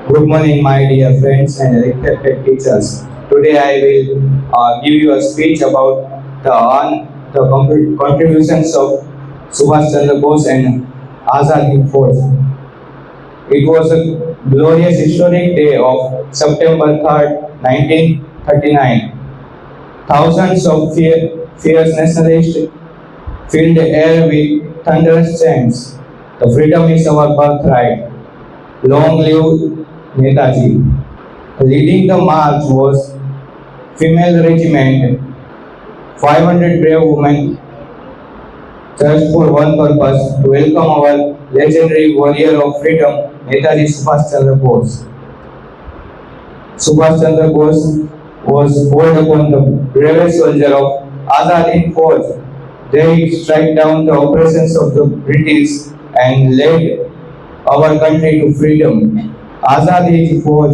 Good morning, my dear friends and respected teachers. Today I will give you a speech about the contributions of Subhash Chandra Bose and Azad Hind Fauj. It was a glorious historic day of September 3rd, 1939. Thousands of fierce nationalists filled the air with thunderous chants. The freedom is our birthright. Long live Netaji. Leading the march was female regiment, 500 brave women just for one purpose, to welcome our legendary warrior of freedom, Netaji Subhash Chandra Bose. Subhash Chandra Bose was born upon the bravest soldier of Azad Hind Fauj. They struck down the oppressions of the British and led our country to freedom. Azad Hind Fauj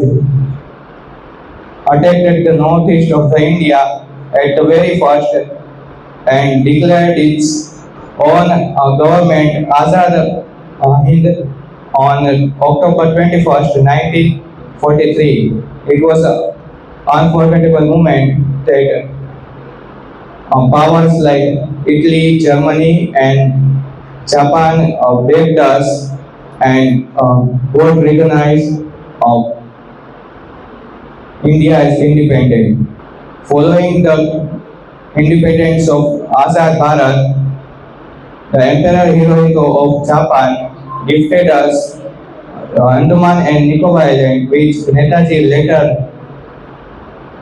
attacked the northeast of the India at the very first and declared its own government Azad Hind on October 21st, 1943. It was an unforgettable moment that powers like Italy, Germany, and Japan begged us and both recognized India as independent. Following the independence of Azad Bharat, the Emperor Hirohito of Japan gifted us Andaman and Nicobar Island, which Netaji later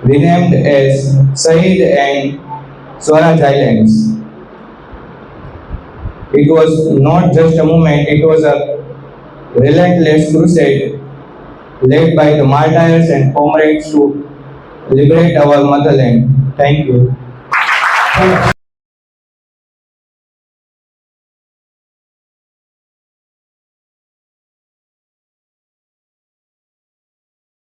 renamed as Sahid and Swaraj Islands. It was not just a movement, it was a relentless crusade led by the martyrs and comrades to liberate our motherland. Thank you.